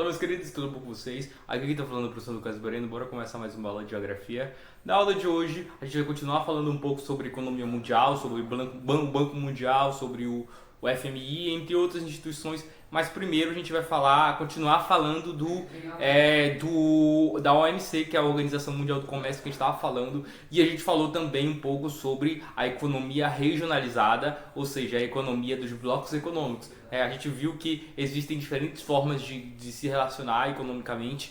meus queridos, tudo bom com vocês? Aqui quem tá falando é o professor Lucas Breno, bora começar mais uma aula de geografia. Na aula de hoje, a gente vai continuar falando um pouco sobre economia mundial, sobre o Banco Mundial, sobre o FMI, entre outras instituições. Mas primeiro a gente vai continuar falando da OMC, que é a Organização Mundial do Comércio que a gente estava falando, e a gente falou também um pouco sobre a economia regionalizada, ou seja, a economia dos blocos econômicos. A gente viu que existem diferentes formas de se relacionar economicamente.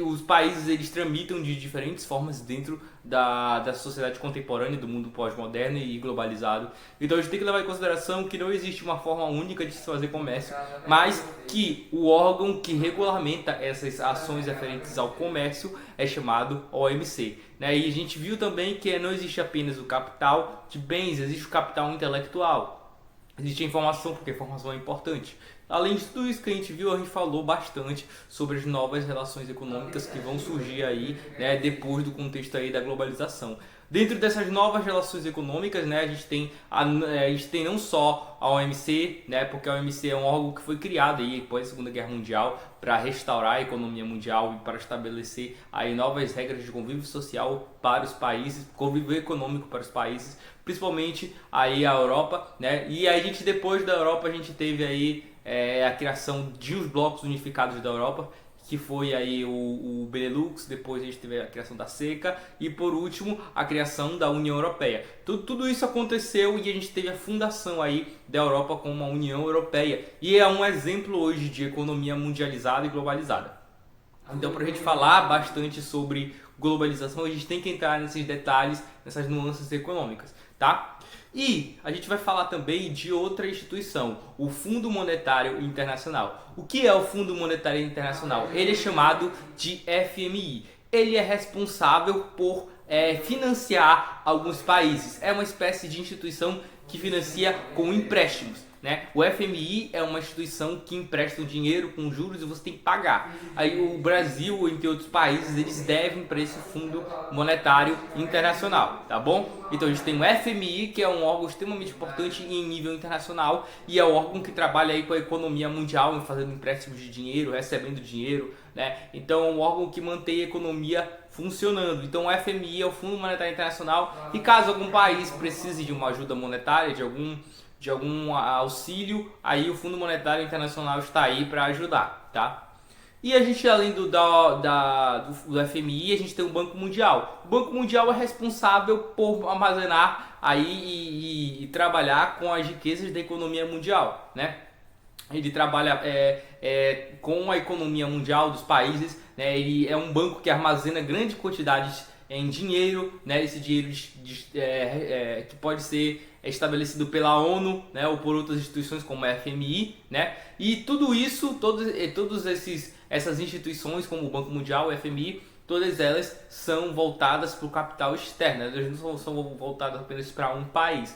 Os países eles tramitam de diferentes formas dentro da sociedade contemporânea, do mundo pós-moderno e globalizado. Então a gente tem que levar em consideração que não existe uma forma única de se fazer comércio, mas que o órgão que regulamenta essas ações referentes ao comércio é chamado OMC. E a gente viu também que não existe apenas o capital de bens, existe o capital intelectual. Existe a informação, porque a informação é importante. Além de tudo isso que a gente viu, a gente falou bastante sobre as novas relações econômicas que vão surgir aí, depois do contexto aí da globalização. Dentro dessas novas relações econômicas, a gente tem não só a OMC, porque a OMC é um órgão que foi criado aí após a Segunda Guerra Mundial para restaurar a economia mundial e para estabelecer aí novas regras de convívio social para os países, convívio econômico para os países, principalmente aí a Europa, E aí depois da Europa a gente teve aí a criação de os blocos unificados da Europa, que foi aí o Benelux, depois a gente teve a criação da CECA e por último a criação da União Europeia. Tudo isso aconteceu e a gente teve a fundação aí da Europa como uma União Europeia e é um exemplo hoje de economia mundializada e globalizada. Então, para a gente falar bastante sobre globalização, a gente tem que entrar nesses detalhes, nessas nuances econômicas, tá? E a gente vai falar também de outra instituição, o Fundo Monetário Internacional. O que é o Fundo Monetário Internacional? Ele é chamado de FMI. Ele é responsável por financiar alguns países. É uma espécie de instituição que financia com empréstimos. O FMI é uma instituição que empresta o dinheiro com juros e você tem que pagar. Aí o Brasil, entre outros países, eles devem para esse Fundo Monetário Internacional, tá bom? Então a gente tem o FMI, que é um órgão extremamente importante em nível internacional e é o órgão que trabalha aí com a economia mundial, fazendo empréstimos de dinheiro, recebendo dinheiro, Então é um órgão que mantém a economia funcionando. Então o FMI é o Fundo Monetário Internacional e caso algum país precise de uma ajuda monetária, de algum auxílio, aí o Fundo Monetário Internacional está aí para ajudar, tá? E a gente, além do FMI, a gente tem o Banco Mundial. O Banco Mundial é responsável por armazenar aí e trabalhar com as riquezas da economia mundial, Ele trabalha com a economia mundial dos países, Ele é um banco que armazena grandes quantidades em dinheiro, Esse dinheiro que pode ser estabelecido pela ONU, ou por outras instituições como a FMI, E tudo isso, essas instituições como o Banco Mundial, o FMI, todas elas são voltadas para o capital externo, elas não são voltadas apenas para um país.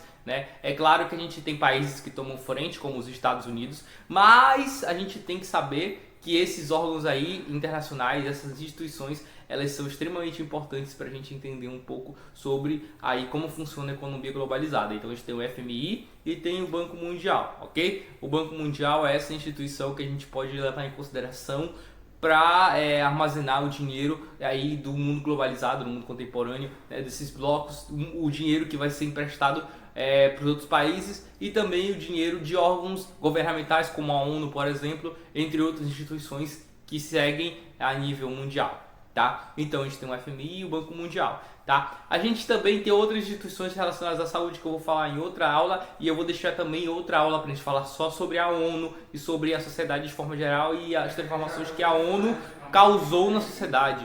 É claro que a gente tem países que tomam frente, como os Estados Unidos, mas a gente tem que saber que esses órgãos aí internacionais, essas instituições, elas são extremamente importantes para a gente entender um pouco sobre aí como funciona a economia globalizada. Então a gente tem o FMI e tem o Banco Mundial, ok? O Banco Mundial é essa instituição que a gente pode levar em consideração para armazenar o dinheiro aí do mundo globalizado, do mundo contemporâneo, desses blocos, o dinheiro que vai ser emprestado para os outros países e também o dinheiro de órgãos governamentais como a ONU, por exemplo, entre outras instituições que seguem a nível mundial, tá? Então a gente tem o FMI e o Banco Mundial, tá? A gente também tem outras instituições relacionadas à saúde que eu vou falar em outra aula e eu vou deixar também outra aula para a gente falar só sobre a ONU e sobre a sociedade de forma geral e as transformações que a ONU causou na sociedade.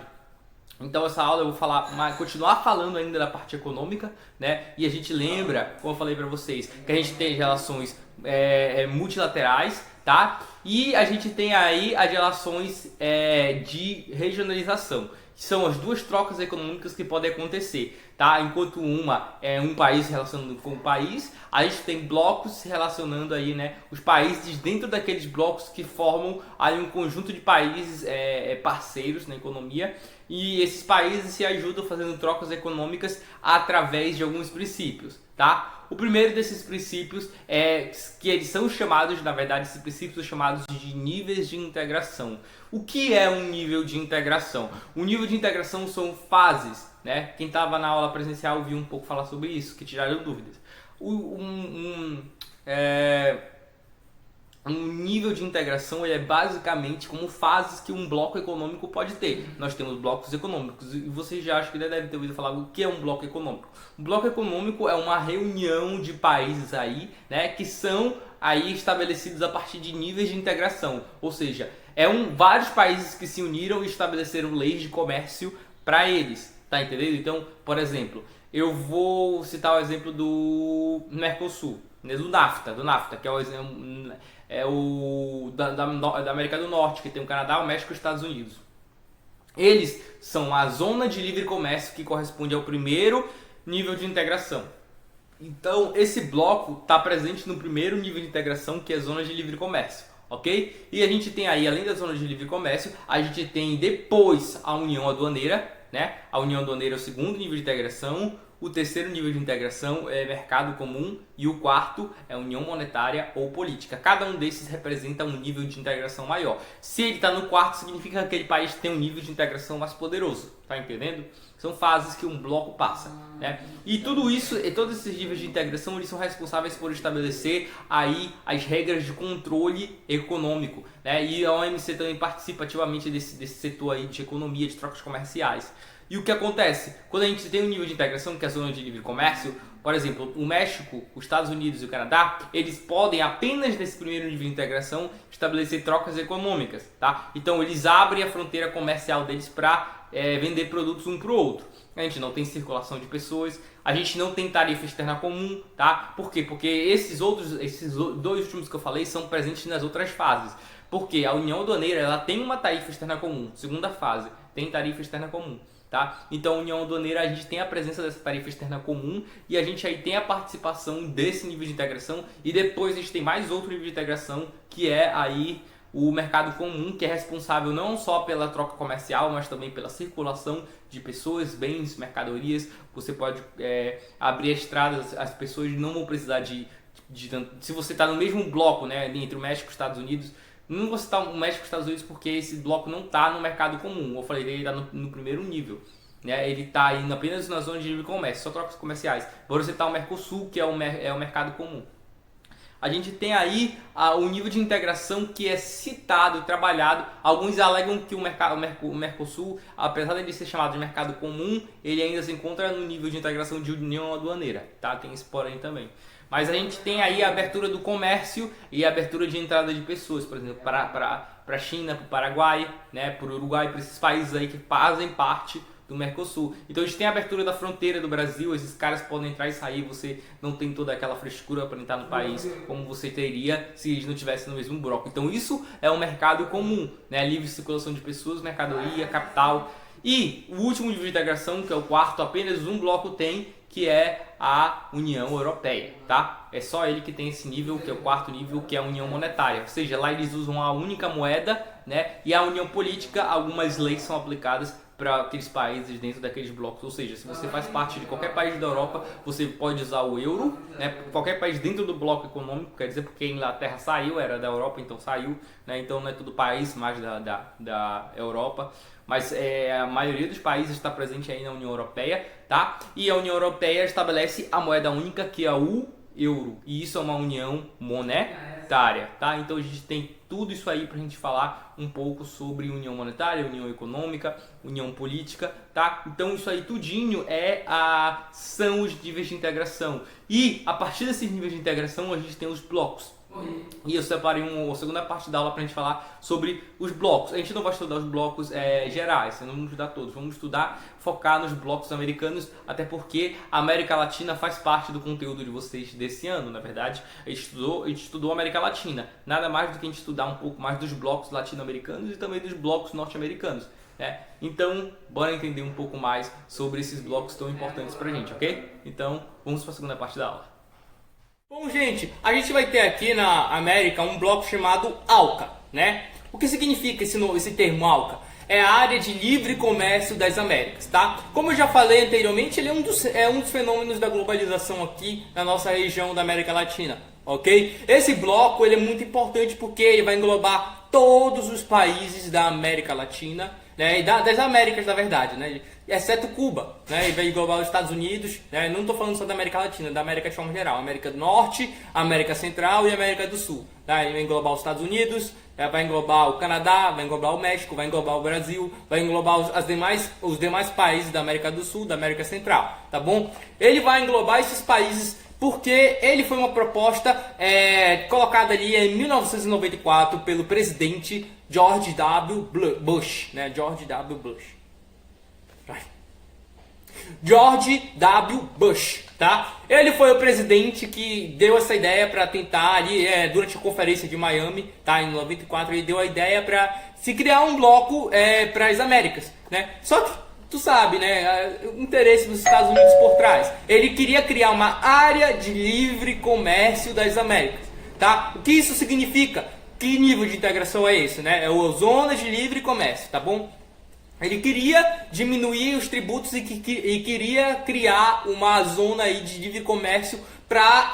Então essa aula eu vou continuar falando ainda da parte econômica, E a gente lembra, como eu falei para vocês, que a gente tem relações multilaterais, tá? E a gente tem aí as relações de regionalização, que são as duas trocas econômicas que podem acontecer. tá? Enquanto uma é um país se relacionando com o país, a gente tem blocos se relacionando aí, né? Os países dentro daqueles blocos que formam aí um conjunto de países parceiros na economia, e esses países se ajudam fazendo trocas econômicas através de alguns princípios, tá? O primeiro desses princípios é que eles são chamados, na verdade, esses princípios são chamados de níveis de integração. O que é um nível de integração? Um nível de integração são fases, né? Quem estava na aula presencial viu um pouco falar sobre isso, que tiraram dúvidas. Um nível de integração é basicamente como fases que um bloco econômico pode ter. Nós temos blocos econômicos e você já acha que deve ter ouvido falar o que é um bloco econômico. Um bloco econômico é uma reunião de países aí, né, que são aí estabelecidos a partir de níveis de integração. Ou seja, vários países que se uniram e estabeleceram leis de comércio para eles, tá entendendo? Então, por exemplo, eu vou citar o exemplo do Mercosul, né, do NAFTA, que é o exemplo da América do Norte, que tem o Canadá, o México e os Estados Unidos. Eles são a zona de livre comércio que corresponde ao primeiro nível de integração. Então, esse bloco está presente no primeiro nível de integração, que é a zona de livre comércio, ok? E a gente tem aí, além da zona de livre comércio, a gente tem depois a União Aduaneira, né? A União Aduaneira é o segundo nível de integração. O terceiro nível de integração é mercado comum e o quarto é união monetária ou política. Cada um desses representa um nível de integração maior. Se ele está no quarto, significa que aquele país tem um nível de integração mais poderoso. Tá entendendo? São fases que um bloco passa, né? E tudo isso, e todos esses níveis de integração, eles são responsáveis por estabelecer aí as regras de controle econômico, né? E a OMC também participa ativamente desse setor aí de economia, de trocas comerciais. E o que acontece? Quando a gente tem um nível de integração, que é a zona de livre comércio, por exemplo, o México, os Estados Unidos e o Canadá, eles podem apenas nesse primeiro nível de integração estabelecer trocas econômicas, tá? Então eles abrem a fronteira comercial deles para vender produtos um para o outro. A gente não tem circulação de pessoas, a gente não tem tarifa externa comum, tá? Por quê? Porque esses dois últimos que eu falei são presentes nas outras fases. Porque a União Aduaneira, ela tem uma tarifa externa comum, segunda fase, tem tarifa externa comum. Tá? Então, a União Aduaneira, a gente tem a presença dessa tarifa externa comum e a gente aí tem a participação desse nível de integração, e depois a gente tem mais outro nível de integração, que é aí o mercado comum, que é responsável não só pela troca comercial, mas também pela circulação de pessoas, bens, mercadorias. Você pode abrir estradas, as pessoas não vão precisar se você está no mesmo bloco, né, entre o México e os Estados Unidos, não vou citar o México e os Estados Unidos porque esse bloco não está no mercado comum. Eu falei, ele está no primeiro nível, né? Ele está indo apenas na zona de livre comércio, só trocas comerciais. Agora você está o Mercosul, que é o mercado comum. A gente tem aí o nível de integração que é citado e trabalhado. Alguns alegam que o Mercosul, apesar de ele ser chamado de mercado comum, ele ainda se encontra no nível de integração de união aduaneira, tá? Tem esse porém também. Mas a gente tem aí a abertura do comércio e a abertura de entrada de pessoas, por exemplo, para a China, para o Paraguai, né, para o Uruguai, para esses países aí que fazem parte do Mercosul. Então a gente tem a abertura da fronteira do Brasil, esses caras podem entrar e sair, você não tem toda aquela frescura para entrar no país como você teria se eles não estivessem no mesmo bloco. Então isso é um mercado comum, né, livre circulação de pessoas, mercadoria, capital. E o último nível de integração, que é o quarto, apenas um bloco tem, que é a União Europeia, tá? É só ele que tem esse nível, que é o quarto nível, que é a União Monetária. Ou seja, lá eles usam a única moeda, né? E a União Política, algumas leis são aplicadas para aqueles países dentro daqueles blocos. Ou seja, se você faz parte de qualquer país da Europa, você pode usar o euro, né? Qualquer país dentro do bloco econômico, quer dizer, porque a Inglaterra saiu, era da Europa, então saiu, né? Então não é todo país mais da Europa. Mas a maioria dos países está presente aí na União Europeia, tá? E a União Europeia estabelece a moeda única, que é o euro. E isso é uma união monetária, tá? Então a gente tem tudo isso aí para a gente falar um pouco sobre união monetária, união econômica, união política, tá? Então isso aí tudinho são os níveis de integração. E a partir desses níveis de integração a gente tem os blocos. E eu separei uma segunda parte da aula para a gente falar sobre os blocos. A gente não vai estudar os blocos gerais, não vamos estudar todos. Vamos focar nos blocos americanos, até porque a América Latina faz parte do conteúdo de vocês desse ano. Na verdade, a gente estudou a América Latina. Nada mais do que a gente estudar um pouco mais dos blocos latino-americanos e também dos blocos norte-americanos. né? Então, bora entender um pouco mais sobre esses blocos tão importantes pra gente, ok? Então, vamos para a segunda parte da aula. Bom, gente, a gente vai ter aqui na América um bloco chamado ALCA, né? O que significa esse termo ALCA? É a área de livre comércio das Américas, tá? Como eu já falei anteriormente, ele é um dos fenômenos da globalização aqui na nossa região da América Latina, ok? Esse bloco ele é muito importante porque ele vai englobar todos os países da América Latina, né? E das Américas, na verdade, né? Exceto Cuba, né? E vai englobar os Estados Unidos, né? Não estou falando só da América Latina, da América de forma geral, América do Norte, América Central e América do Sul, tá? Ele vai englobar os Estados Unidos, vai englobar o Canadá, vai englobar o México, vai englobar o Brasil, vai englobar os demais países da América do Sul, da América Central, tá bom? Ele vai englobar esses países porque ele foi uma proposta colocada ali em 1994 pelo presidente George W. Bush, né? George W. Bush. George W. Bush, tá? Ele foi o presidente que deu essa ideia para tentar ali, durante a conferência de Miami, tá? Em 94 ele deu a ideia para se criar um bloco para as Américas, né? Só que tu sabe, né? O interesse dos Estados Unidos por trás. Ele queria criar uma área de livre comércio das Américas, tá? O que isso significa? Que nível de integração é esse, né? É a zona de livre comércio, tá bom? Ele queria diminuir os tributos e queria criar uma zona aí de livre comércio para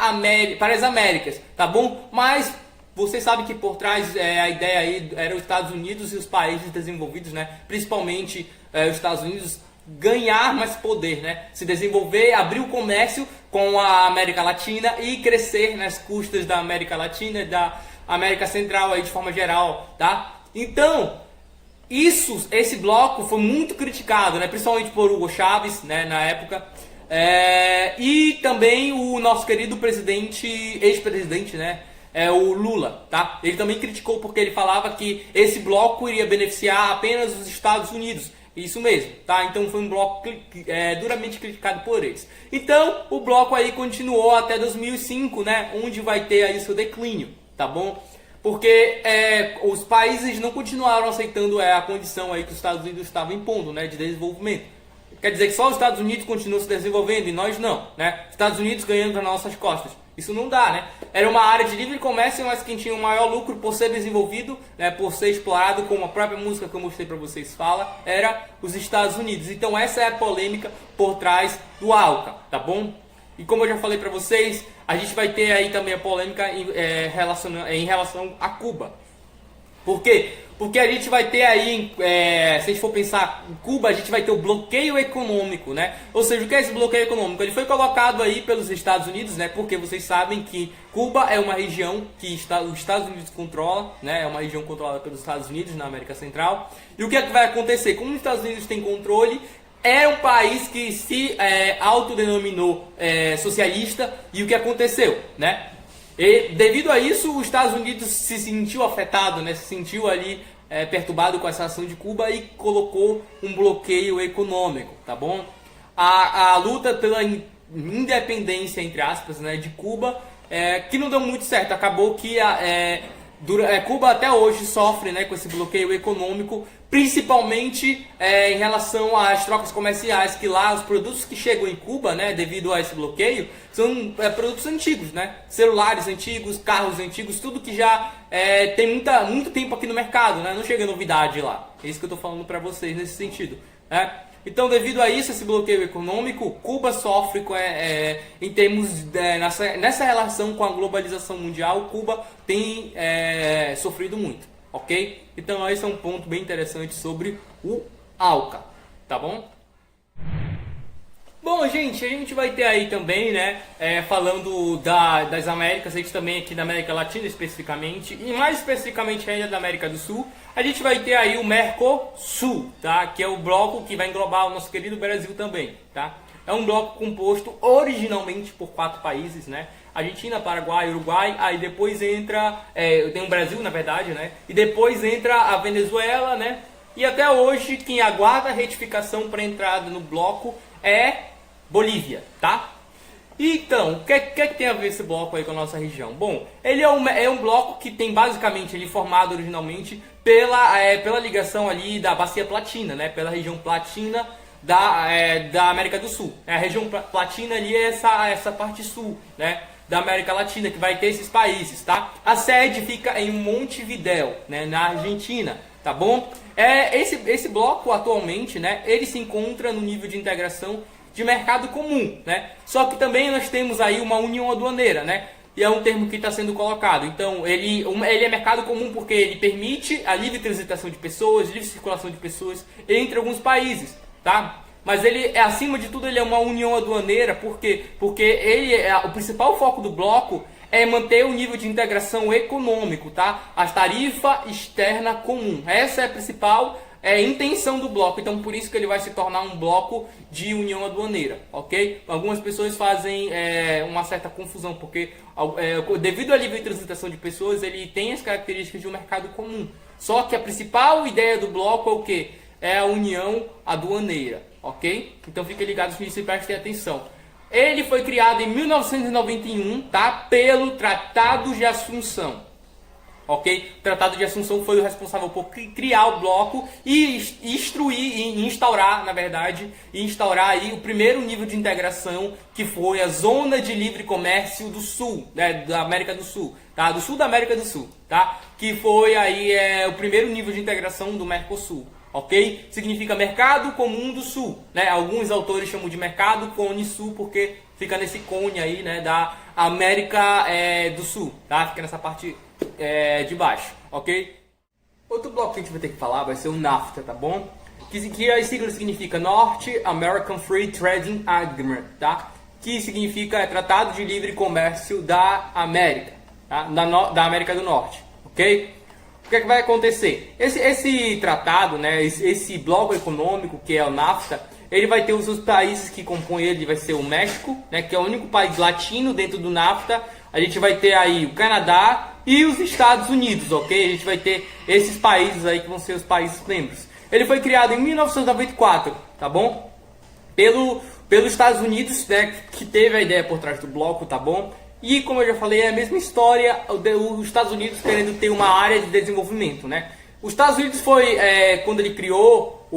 as Américas, tá bom? Mas você sabe que por trás a ideia aí era os Estados Unidos e os países desenvolvidos, né? Principalmente os Estados Unidos ganhar mais poder, né? Se desenvolver, abrir o comércio com a América Latina e crescer nas custas da América Latina e da América Central aí de forma geral, tá? Então esse bloco foi muito criticado, né? Principalmente por Hugo Chávez, né? Na época, e também o nosso querido ex-presidente, né? O Lula, tá? Ele também criticou porque ele falava que esse bloco iria beneficiar apenas os Estados Unidos. Isso mesmo, tá? Então foi um bloco duramente criticado por eles. Então o bloco aí continuou até 2005, né? Onde vai ter aí o seu declínio, tá bom? Porque os países não continuaram aceitando a condição aí que os Estados Unidos estavam impondo, né, de desenvolvimento. Quer dizer que só os Estados Unidos continuam se desenvolvendo e nós não, né? Estados Unidos ganhando nas nossas costas. Isso não dá, né? Era uma área de livre comércio, mas quem tinha o maior lucro por ser desenvolvido, né, por ser explorado, como a própria música que eu mostrei para vocês fala, era os Estados Unidos. Então essa é a polêmica por trás do ALCA, tá bom? E como eu já falei para vocês, a gente vai ter aí também a polêmica em relação a Cuba. Por quê? Porque a gente vai ter aí, se a gente for pensar em Cuba, a gente vai ter o bloqueio econômico, né? Ou seja, o que é esse bloqueio econômico? Ele foi colocado aí pelos Estados Unidos, né? Porque vocês sabem que Cuba é uma região que os Estados Unidos controla, né? É uma região controlada pelos Estados Unidos na América Central. E o que é que vai acontecer? Como os Estados Unidos têm controle, é um país que se autodenominou socialista, e o que aconteceu, né? E devido a isso, os Estados Unidos se sentiu afetado, né? Se sentiu ali perturbado com essa ação de Cuba e colocou um bloqueio econômico, tá bom? A luta pela independência, entre aspas, né, de Cuba, que não deu muito certo. Acabou que Cuba até hoje sofre, né, com esse bloqueio econômico, principalmente em relação às trocas comerciais, que lá os produtos que chegam em Cuba, né, devido a esse bloqueio, são produtos antigos, né, celulares antigos, carros antigos, tudo que já tem muito tempo aqui no mercado, né, não chega novidade lá. É isso que eu estou falando para vocês nesse sentido, né? Então, devido a isso, esse bloqueio econômico, Cuba sofre em termos nessa relação com a globalização mundial. Cuba tem sofrido muito, ok? Então, esse é um ponto bem interessante sobre o ALCA, tá bom? Bom, gente, a gente vai ter aí também, né, falando das Américas, a gente também aqui da América Latina especificamente, e mais especificamente ainda da América do Sul, a gente vai ter aí o Mercosul, tá, que é o bloco que vai englobar o nosso querido Brasil também, tá. É um bloco composto originalmente por 4 países, né, Argentina, Paraguai, Uruguai, aí depois entra, tem o Brasil na verdade, né, e depois entra a Venezuela, né, e até hoje quem aguarda a retificação para entrada no bloco é Bolívia, tá? Então, o que tem a ver esse bloco aí com a nossa região? Bom, ele é um bloco que tem basicamente, ele formado originalmente pela ligação ali da Bacia Platina, né? Pela região platina da América do Sul. A região platina ali é essa parte sul, né? Da América Latina, que vai ter esses países, tá? A sede fica em Montevidéu, né? Na Argentina, tá bom? Esse bloco atualmente, né? Ele se encontra no nível de integração de mercado comum, né? Só que também nós temos aí uma união aduaneira, né? E é um termo que está sendo colocado. Então, ele é mercado comum porque ele permite a livre transitação de pessoas, livre circulação de pessoas entre alguns países, tá? Mas ele, acima de tudo, ele é uma união aduaneira, porque o principal foco do bloco é manter o nível de integração econômico, tá? A tarifa externa comum. Essa é a principal intenção do bloco. Então, por isso que ele vai se tornar um bloco de união aduaneira, ok? Algumas pessoas fazem uma certa confusão, porque devido à livre transitação de pessoas, ele tem as características de um mercado comum. Só que a principal ideia do bloco é o quê? É a união aduaneira, ok? Então fiquem ligados nisso e prestem atenção. Ele foi criado em 1991, tá? Pelo Tratado de Assunção, ok? O Tratado de Assunção foi o responsável por criar o bloco e instaurar aí o primeiro nível de integração, que foi a Zona de Livre Comércio do Sul, né? Da América do Sul, tá? Do Sul da América do Sul, tá? Que foi aí o primeiro nível de integração do Mercosul. Ok? Significa Mercado Comum do Sul, né? Alguns autores chamam de Mercado Cone Sul porque fica nesse cone aí, né? Da América do Sul, tá? Fica nessa parte de baixo, ok? Outro bloco que a gente vai ter que falar vai ser o NAFTA, tá bom? Que a sigla significa North American Free Trading Agreement, tá? Que significa Tratado de Livre Comércio da América, tá? Da América do Norte, ok? O que é que vai acontecer? Esse tratado, né, esse bloco econômico que é o NAFTA, ele vai ter os seus países que compõem ele, vai ser o México, né, que é o único país latino dentro do NAFTA. A gente vai ter aí o Canadá e os Estados Unidos, ok? A gente vai ter esses países aí que vão ser os países membros. Ele foi criado em 1994, tá bom? Pelos Estados Unidos, né, que teve a ideia por trás do bloco, tá bom? E como eu já falei, é a mesma história, os Estados Unidos querendo ter uma área de desenvolvimento, né? Os Estados Unidos foi, quando ele criou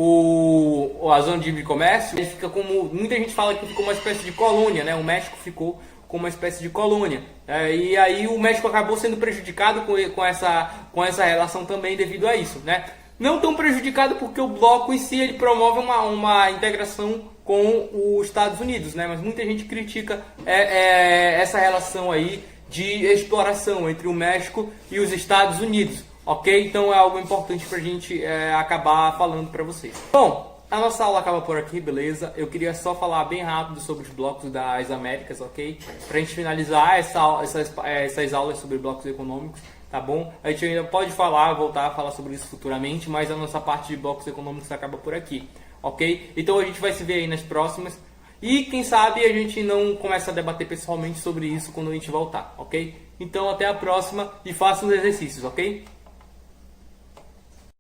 a Zona de Livre Comércio, ele fica como, muita gente fala que ficou uma espécie de colônia, né? O México ficou como uma espécie de colônia. E aí o México acabou sendo prejudicado com essa relação também devido a isso, né? Não tão prejudicado porque o bloco em si ele promove uma integração com os Estados Unidos, né? Mas muita gente critica essa relação aí de exploração entre o México e os Estados Unidos, ok? Então é algo importante pra gente acabar falando pra vocês. Bom, a nossa aula acaba por aqui, beleza? Eu queria só falar bem rápido sobre os blocos das Américas, ok? Pra gente finalizar essas aulas sobre blocos econômicos, tá bom? A gente ainda pode voltar a falar sobre isso futuramente, mas a nossa parte de blocos econômicos acaba por aqui, ok? Então a gente vai se ver aí nas próximas e quem sabe a gente não começa a debater pessoalmente sobre isso quando a gente voltar, ok? Então até a próxima e faça os exercícios, ok?